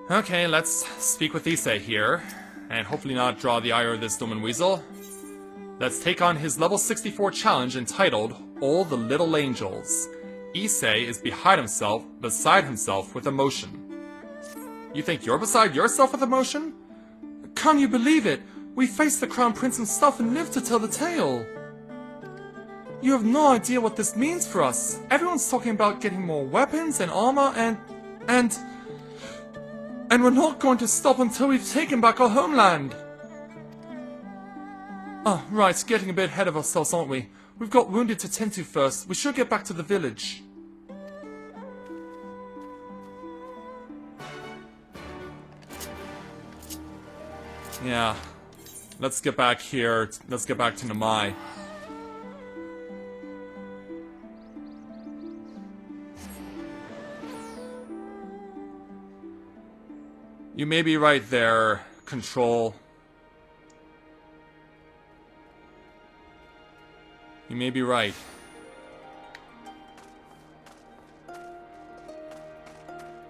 Okay, let's speak with Issei here, and hopefully not draw the ire of this Doman Weasel. Let's take on his level 64 challenge entitled All the Little Angels. Issei is beside himself with emotion. You think you're beside yourself with emotion? Can't you believe it? We faced the Crown Prince himself and lived to tell the tale. You have no idea what this means for us. Everyone's talking about getting more weapons and armor and we're not going to stop until we've taken back our homeland. Oh, right, getting a bit ahead of ourselves, aren't we? We've got wounded to tend to first. We should get back to the village. Yeah. Let's get back here. Let's get back to Namai. You may be right there, Control. You may be right.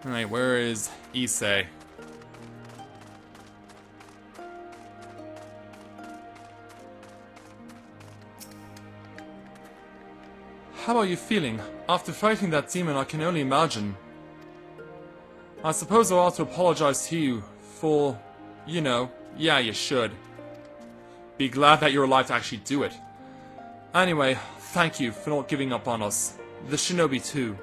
Alright, where is Issei? How are you feeling? After fighting that demon, I can only imagine. I suppose I ought to apologize to you for, you know, yeah, you should. Be glad that you're alive to actually do it. Anyway, thank you for not giving up on us. The shinobi too.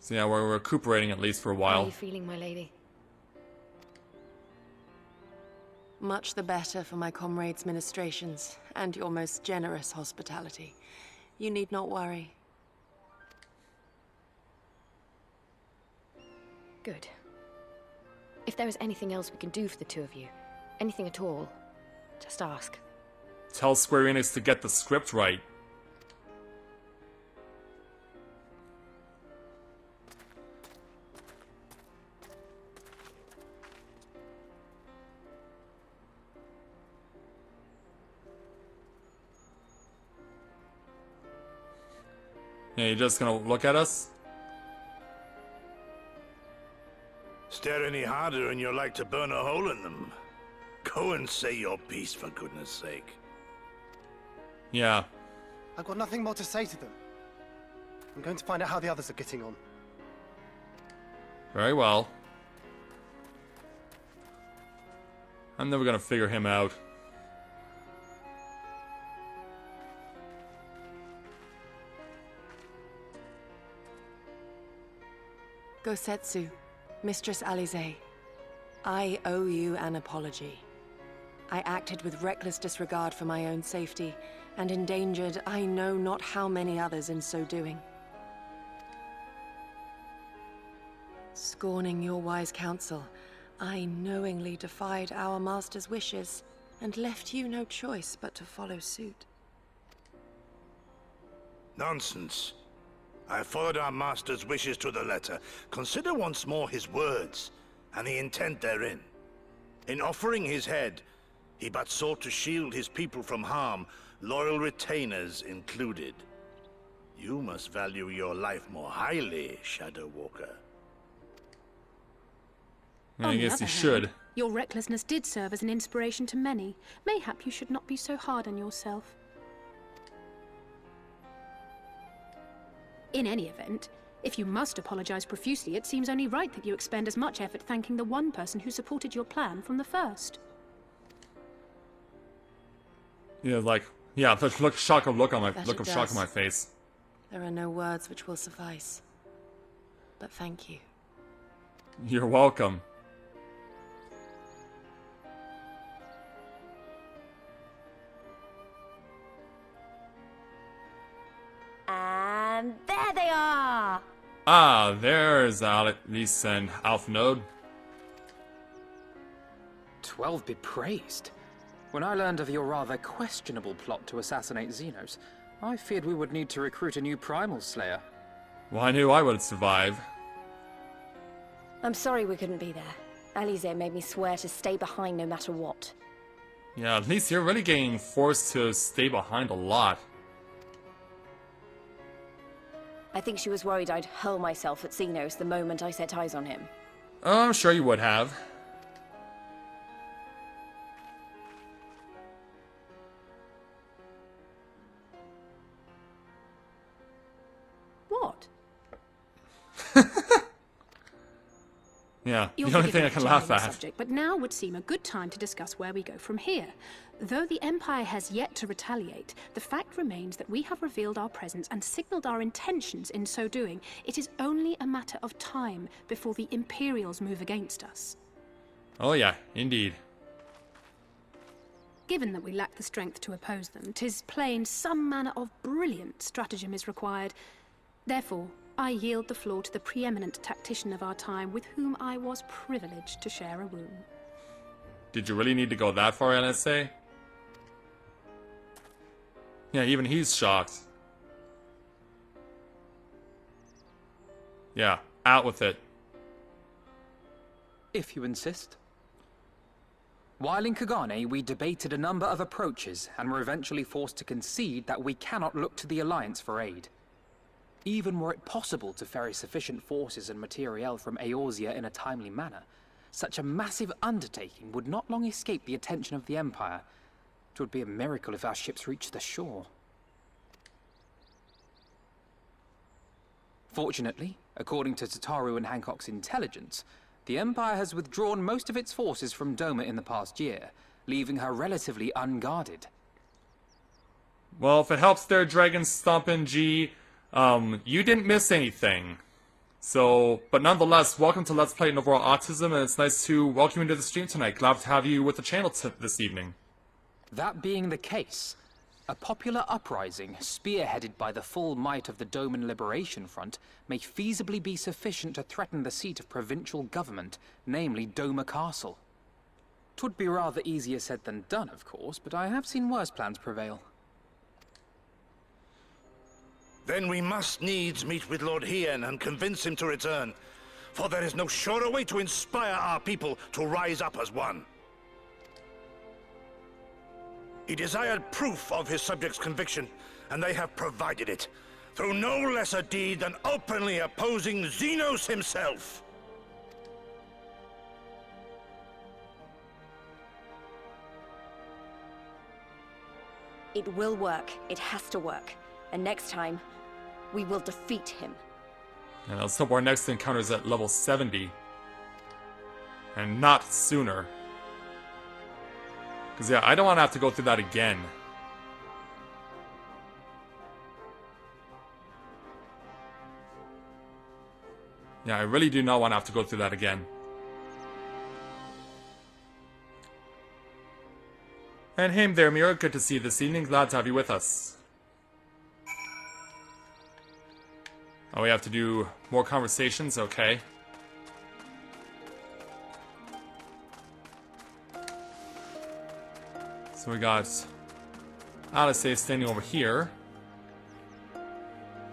So yeah, we're recuperating at least for a while. How are you feeling, my lady? Much the better for my comrades' ministrations, and your most generous hospitality. You need not worry. Good. If there is anything else we can do for the two of you, anything at all, just ask. Tell Square Enix to get the script right. Yeah, you're just gonna look at us? Stare any harder and you're like to burn a hole in them. Go and say your piece, for goodness sake. Yeah. I've got nothing more to say to them. I'm going to find out how the others are getting on. Very well. I'm never gonna figure him out. Gosetsu, Mistress Alize, I owe you an apology. I acted with reckless disregard for my own safety, and endangered I know not how many others in so doing. Scorning your wise counsel, I knowingly defied our master's wishes, and left you no choice but to follow suit. Nonsense. I followed our master's wishes to the letter. Consider once more his words, and the intent therein. In offering his head, he but sought to shield his people from harm, loyal retainers included. You must value your life more highly, Shadow Walker. I guess you should. Your recklessness did serve as an inspiration to many. Mayhap you should not be so hard on yourself. In any event, if you must apologize profusely, it seems only right that you expend as much effort thanking the one person who supported your plan from the first. Yeah, like, yeah, the shock of shock on my face. There are no words which will suffice. But thank you. You're welcome. And there they are! Ah, there's Alice and Alphanode. 12 be praised. When I learned of your rather questionable plot to assassinate Xenos, I feared we would need to recruit a new Primal Slayer. Well, I knew I would survive. I'm sorry we couldn't be there. Alize made me swear to stay behind no matter what. Yeah, at least you're really getting forced to stay behind a lot. I think she was worried I'd hurl myself at Xenos the moment I set eyes on him. Oh, I'm sure you would have. What? Yeah, You'll the only thing forgive I me can for laugh changing the at. subject, but now would seem a good time to discuss where we go from here. Though the Empire has yet to retaliate, the fact remains that we have revealed our presence and signaled our intentions in so doing. It is only a matter of time before the Imperials move against us. Oh yeah, indeed. Given that we lack the strength to oppose them, 'tis plain some manner of brilliant stratagem is required. Therefore, I yield the floor to the preeminent tactician of our time, with whom I was privileged to share a room. Did you really need to go that far, NSA? Yeah, even he's shocked. Yeah, out with it. If you insist. While in Kagane, we debated a number of approaches and were eventually forced to concede that we cannot look to the Alliance for aid. Even were it possible to ferry sufficient forces and materiel from Eorzea in a timely manner, such a massive undertaking would not long escape the attention of the Empire. It would be a miracle if our ships reached the shore. Fortunately, according to Tataru and Hancock's intelligence, the Empire has withdrawn most of its forces from Doma in the past year, leaving her relatively unguarded. Well, if it helps their Dragon Stompin' G, you didn't miss anything. So, but nonetheless, welcome to Let's Play Overall Autism, and it's nice to welcome you to the stream tonight. Glad to have you with the channel this evening. That being the case, a popular uprising, spearheaded by the full might of the Doman Liberation Front, may feasibly be sufficient to threaten the seat of provincial government, namely Doma Castle. 'Twould be rather easier said than done, of course, but I have seen worse plans prevail. Then we must needs meet with Lord Hien and convince him to return, for there is no surer way to inspire our people to rise up as one. He desired proof of his subjects' conviction, and they have provided it, through no less a deed than openly opposing Xenos himself. It will work. It has to work. And next time, we will defeat him. And let's hope our next encounter is at level 70. And not sooner. Because, yeah, I don't want to have to go through that again. Yeah, I really do not want to have to go through that again. And hey there, Mira. Good to see you this evening. Glad to have you with us. Oh, we have to do more conversations? Okay. So we got Alice standing over here.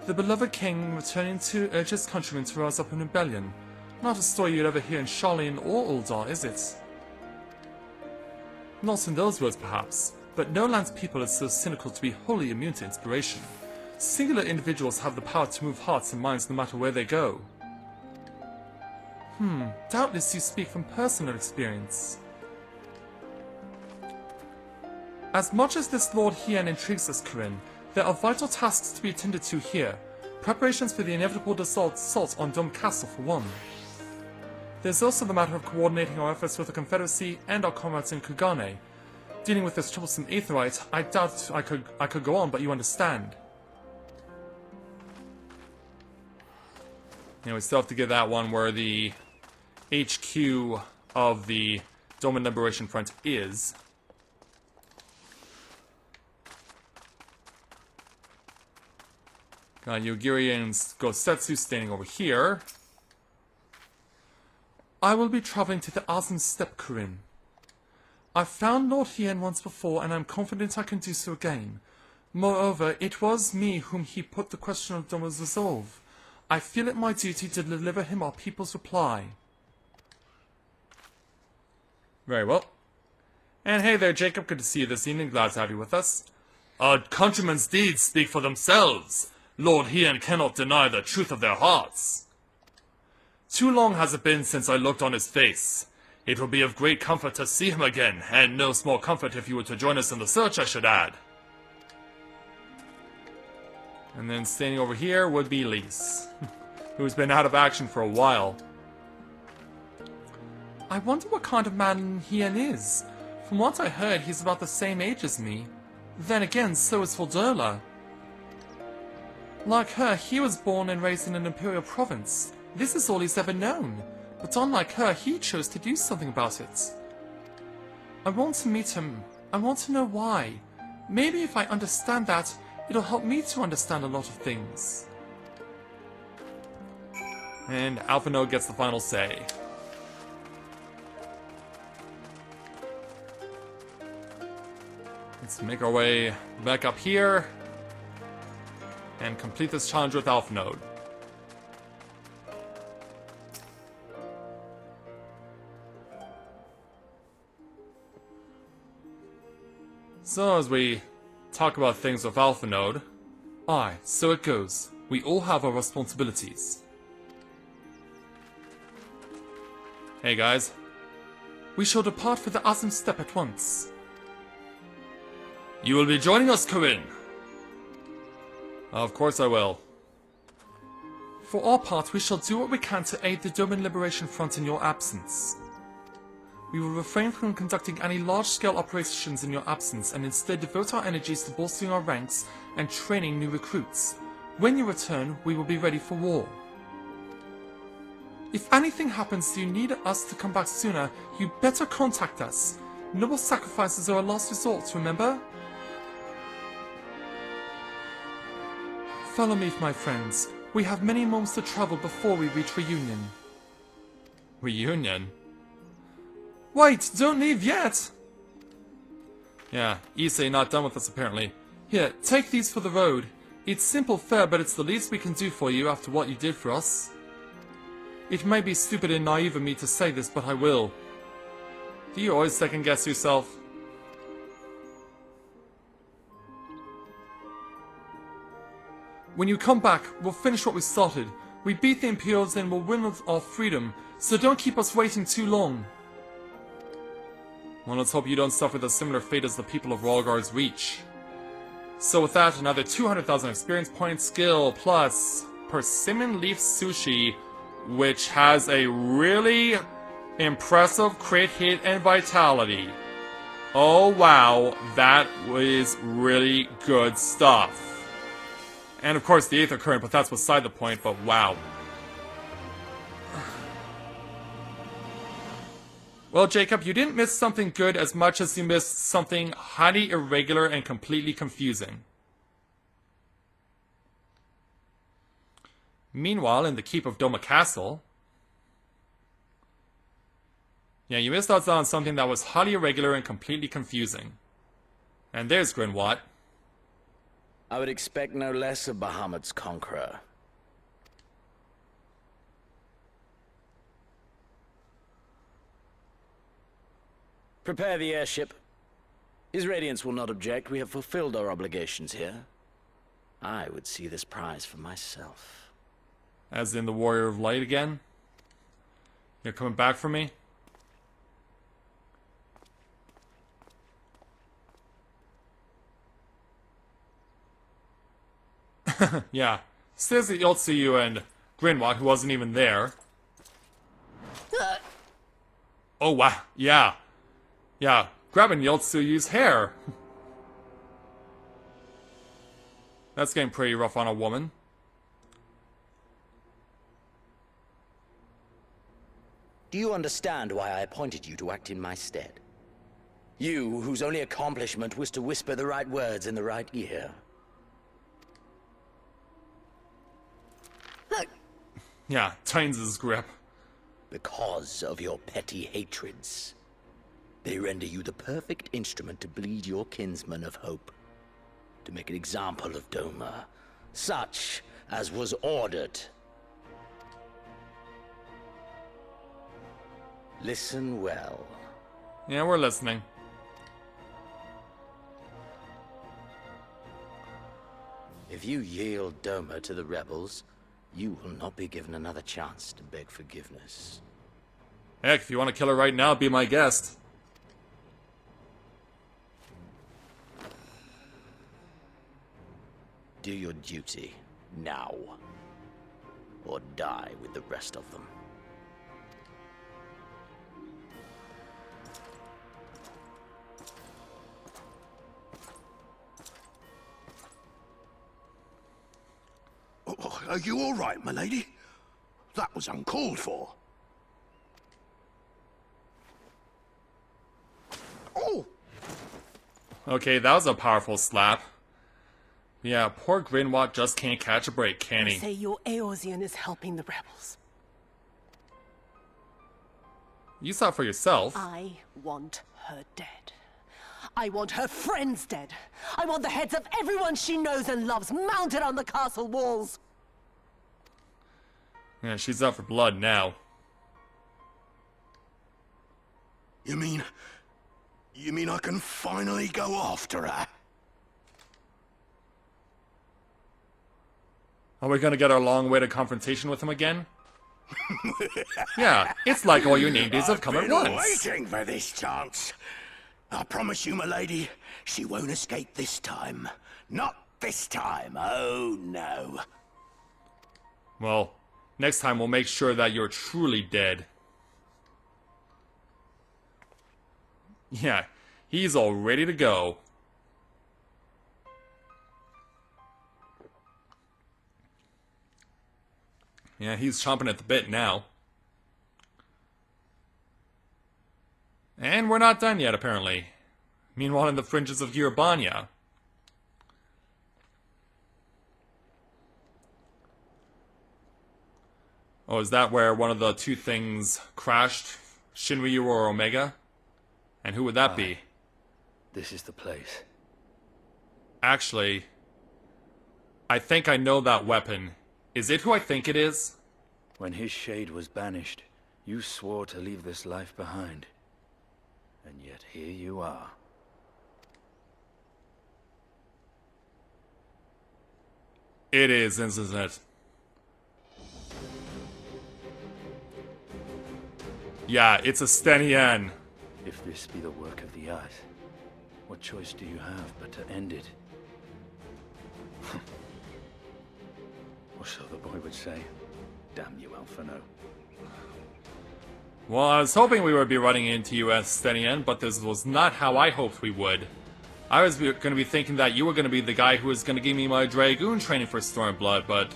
The beloved king returning to urge his countrymen to rise up in rebellion. Not a story you'd ever hear in Charlene or Uldar, is it? Not in those words, perhaps, but no land's people is so cynical to be wholly immune to inspiration. Singular individuals have the power to move hearts and minds no matter where they go. Doubtless you speak from personal experience. As much as this Lord Hien intrigues us, Corinne, there are vital tasks to be attended to here. Preparations for the inevitable assault on Dome Castle, for one. There's also the matter of coordinating our efforts with the Confederacy and our comrades in Kugane. Dealing with this troublesome Aetherite, I doubt I could go on, but you understand. You know, we still have to get that one where the HQ of the Doman Liberation Front is. Got Yogiri and Gosetsu standing over here. I will be traveling to the Azen Steppe, Corinne. I've found Lord Hien once before, and I'm confident I can do so again. Moreover, it was me whom he put the question of Doma's resolve. I feel it my duty to deliver him our people's reply. Very well. And hey there, Jacob. Good to see you this evening. Glad to have you with us. Our countrymen's deeds speak for themselves. Lord Hien cannot deny the truth of their hearts. Too long has it been since I looked on his face. It will be of great comfort to see him again, and no small comfort if you were to join us in the search, I should add. And then standing over here would be Lise, who's been out of action for a while. I wonder what kind of man Hien is. From what I heard, he's about the same age as me. Then again, so is Fordola. Like her, he was born and raised in an Imperial province. This is all he's ever known. But unlike her, he chose to do something about it. I want to meet him. I want to know why. Maybe if I understand that, it'll help me to understand a lot of things. And Alphinaud gets the final say. Let's make our way back up here and complete this challenge with Alphinaud. So as we talk about things with Alphinaud, aye, so it goes. We all have our responsibilities. Hey guys. We shall depart for the Azim Steppe at once. You will be joining us, Corinne. Of course I will. For our part, we shall do what we can to aid the Doman Liberation Front in your absence. We will refrain from conducting any large-scale operations in your absence and instead devote our energies to bolstering our ranks and training new recruits. When you return, we will be ready for war. If anything happens and you need us to come back sooner, you better contact us. Noble sacrifices are a last resort, remember? Follow me, my friends. We have many moments to travel before we reach Reunion. Reunion? Wait, don't leave yet! Yeah, Issei not done with us apparently. Here, take these for the road. It's simple fare, but it's the least we can do for you after what you did for us. It may be stupid and naive of me to say this, but I will. Do you always second guess yourself? When you come back, we'll finish what we started. We beat the Imperials and we'll win our freedom, so don't keep us waiting too long. Well, let's hope you don't suffer the similar fate as the people of Rhalgar's Reach. So with that, another 200,000 experience points, skill, plus Persimmon Leaf Sushi, which has a really impressive crit hit and vitality. Oh wow, that was really good stuff. And of course the Aether Current, but that's beside the point, but wow. Well, Jacob, you didn't miss something good as much as you missed something highly irregular and completely confusing. Meanwhile, in the keep of Doma Castle... Yeah, you missed out on something that was highly irregular and completely confusing. And there's Grinwat. I would expect no less of Bahamut's conqueror. Prepare the airship. His Radiance will not object. We have fulfilled our obligations here. I would see this prize for myself. As in the Warrior of Light again? You're coming back for me? Yeah. Says that Yotsuyu and Grinwat, who wasn't even there. Oh, wow. Yeah. Yeah. Grabbing Yotsuyu's hair. That's getting pretty rough on a woman. Do you understand why I appointed you to act in my stead? You, whose only accomplishment was to whisper the right words in the right ear. Yeah, tightens his grip. Because of your petty hatreds. They render you the perfect instrument to bleed your kinsman of hope. To make an example of Doma, such as was ordered. Listen well. Yeah, we're listening. If you yield Doma to the rebels, you will not be given another chance to beg forgiveness. Heck, if you want to kill her right now, be my guest. Do your duty, now. Or die with the rest of them. Oh, are you all right, my lady? That was uncalled for. Oh! Okay, that was a powerful slap. Yeah, poor Grinwalk just can't catch a break, can They he? say your Eorzean is helping the rebels. You saw it for yourself. I want her dead. I want her friends dead. I want the heads of everyone she knows and loves mounted on the castle walls. Yeah, she's out for blood now. You mean I can finally go after her? Are we gonna get our long-awaited confrontation with him again? Yeah, it's like all your name days have come at once. Waiting for this chance. I promise you, my lady, she won't escape this time. Not this time, oh no. Well, next time we'll make sure that you're truly dead. Yeah, he's all ready to go. Yeah, he's chomping at the bit now. And we're not done yet, apparently. Meanwhile, in the fringes of Girabania. Oh, is that where one of the two things crashed? Shinryu or Omega? And who would that be? This is the place. Actually, I think I know that weapon. Is it who I think it is? When his shade was banished, you swore to leave this life behind. And yet here you are. It is, isn't it? Yeah, it's a Stenian. If this be the work of the Earth, what choice do you have but to end it? Or so the boy would say. Damn you, Alphino. Well, I was hoping we would be running into you as Stenian, but this was not how I hoped we would. I was going to be thinking that you were going to be the guy who was going to give me my Dragoon training for Stormblood, but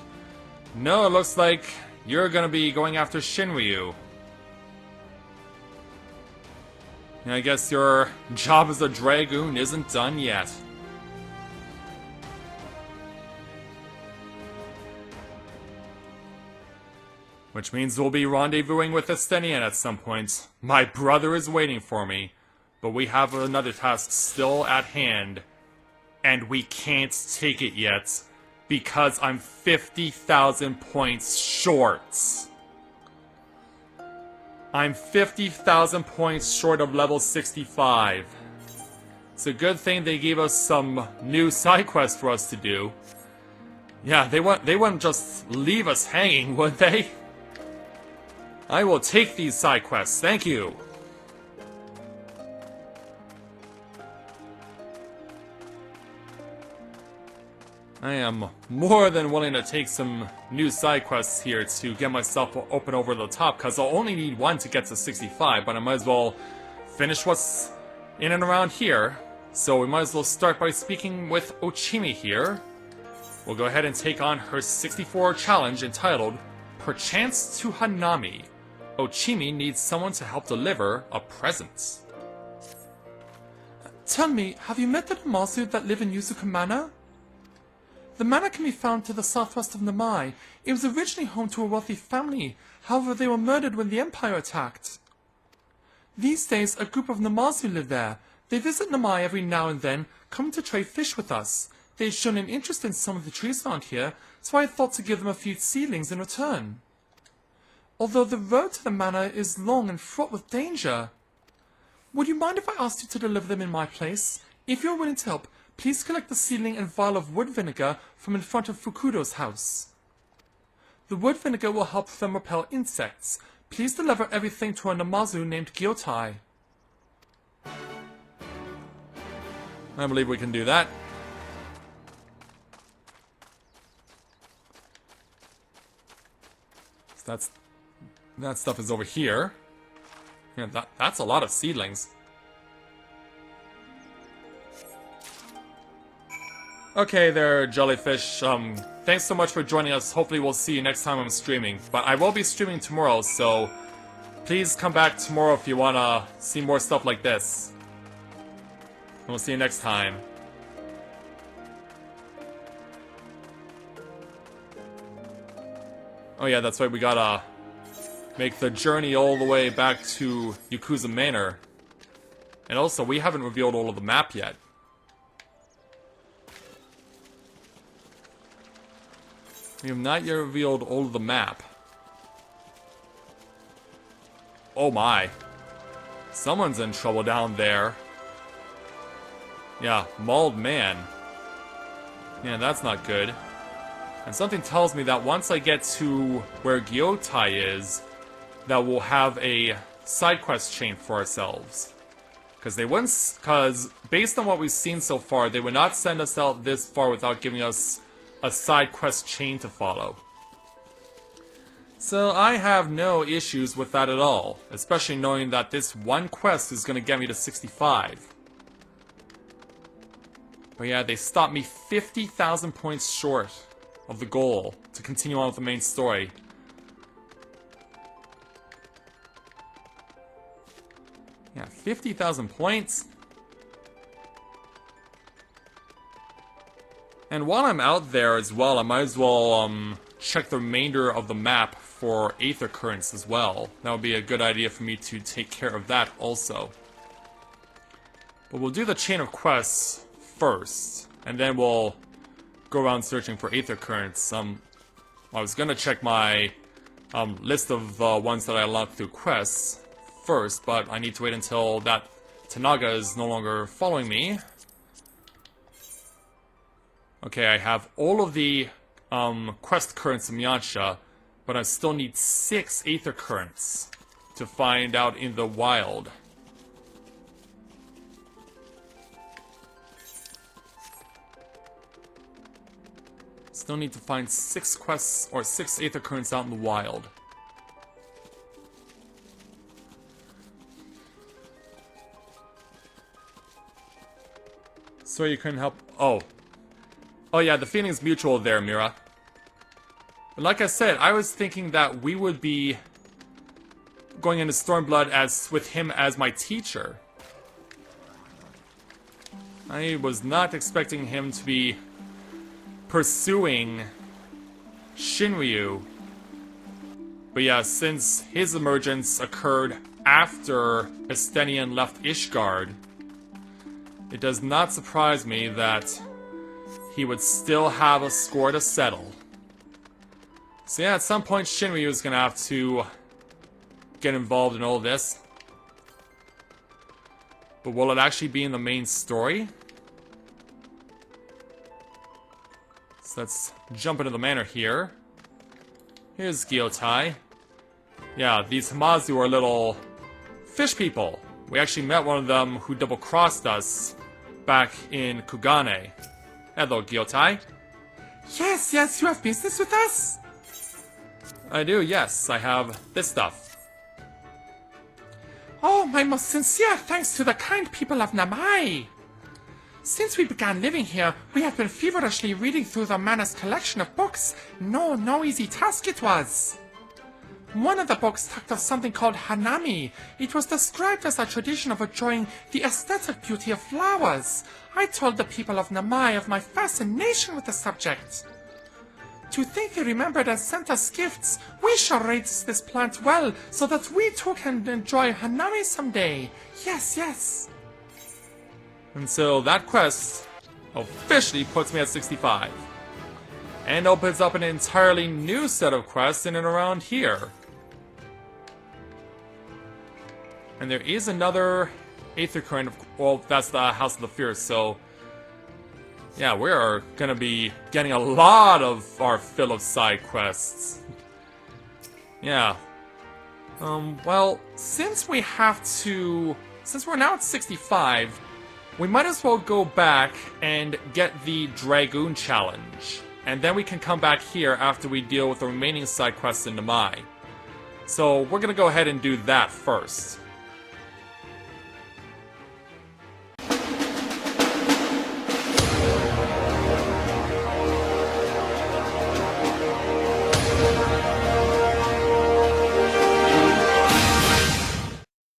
no, it looks like you're going to be going after Shinryu. And I guess your job as a Dragoon isn't done yet. Which means we'll be rendezvousing with Estenian at some point. My brother is waiting for me, but we have another task still at hand, and we can't take it yet, because I'm 50,000 points short. I'm 50,000 points short of level 65. It's a good thing they gave us some new side quests for us to do. Yeah, they wouldn't just leave us hanging, would they? I will take these side quests, thank you! I am more than willing to take some new side quests here to get myself open over the top, because I'll only need one to get to 65, but I might as well finish what's in and around here. So we might as well start by speaking with Ochimi here. We'll go ahead and take on her 64 challenge entitled Perchance to Hanami. Ochimi needs someone to help deliver a present. Tell me, have you met the Namasu that live in Yuzuka Manor? The manor can be found to the southwest of Namai. It was originally home to a wealthy family, however they were murdered when the Empire attacked. These days, a group of Namasu live there. They visit Namai every now and then, coming to trade fish with us. They've shown an interest in some of the trees around here, so I thought to give them a few seedlings in return. Although the road to the manor is long and fraught with danger. would you mind if I asked you to deliver them in my place? If you're willing to help, please collect the seedling and vial of wood vinegar from in front of Fukudo's house. The wood vinegar will help them repel insects. Please deliver everything to a Namazu named Gyotai. I believe we can do that. So that stuff is over here. Yeah, that's a lot of seedlings. Okay there, jellyfish. Thanks so much for joining us. Hopefully we'll see you next time I'm streaming. But I will be streaming tomorrow, so please come back tomorrow if you wanna see more stuff like this. And we'll see you next time. Oh yeah, that's right, we gotta make the journey all the way back to Yakuza Manor. And also, we haven't revealed all of the map yet. We have not yet revealed all of the map. Oh my. Someone's in trouble down there. Yeah, mauled man. Yeah, that's not good. And something tells me that once I get to where Gyotai is, that we'll have a side quest chain for ourselves. Because based on what we've seen so far, they would not send us out this far without giving us a side quest chain to follow. So I have no issues with that at all, especially knowing that this one quest is going to get me to 65. But yeah, they stopped me 50,000 points short of the goal to continue on with the main story. Yeah, 50,000 points. And while I'm out there as well, I might as well check the remainder of the map for Aether Currents as well. That would be a good idea for me to take care of that also. But we'll do the chain of quests first, and then we'll go around searching for Aether Currents. I was gonna check my list of ones that I unlocked through quests first, but I need to wait until that Tanaga is no longer following me. Okay, I have all of the quest currents in Yansha, but I still need 6 Aether Currents to find out in the wild. Still need to find 6 quests, or 6 Aether Currents out in the wild. So you couldn't help... Oh yeah, the feeling's mutual there, Mira. But like I said, I was thinking that we would be going into Stormblood with him as my teacher. I was not expecting him to be pursuing Shinryu. But yeah, since his emergence occurred after Estenian left Ishgard, it does not surprise me that he would still have a score to settle. So yeah, at some point Shinryu is gonna have to get involved in all this. But will it actually be in the main story? So let's jump into the manor here. Here's Gyotai. Yeah, these Hamazu are little fish people. We actually met one of them who double-crossed us back in Kugane. Hello, Gyotai. Yes, you have business with us? I do, yes. I have this stuff. Oh, my most sincere thanks to the kind people of Namai. Since we began living here, we have been feverishly reading through the manor's collection of books. No easy task it was. One of the books talked of something called Hanami. It was described as a tradition of enjoying the aesthetic beauty of flowers. I told the people of Namai of my fascination with the subject. To think they remembered and sent us gifts, we shall raise this plant well, so that we too can enjoy Hanami someday. Yes. And so that quest officially puts me at 65. And opens up an entirely new set of quests in and around here. And there is another Aether Current, well, that's the House of the Fierce, so... yeah, we are gonna be getting a lot of our fill of side quests. Yeah. Well, since we're now at 65, we might as well go back and get the Dragoon Challenge. And then we can come back here after we deal with the remaining side quests in Namai. So, we're gonna go ahead and do that first.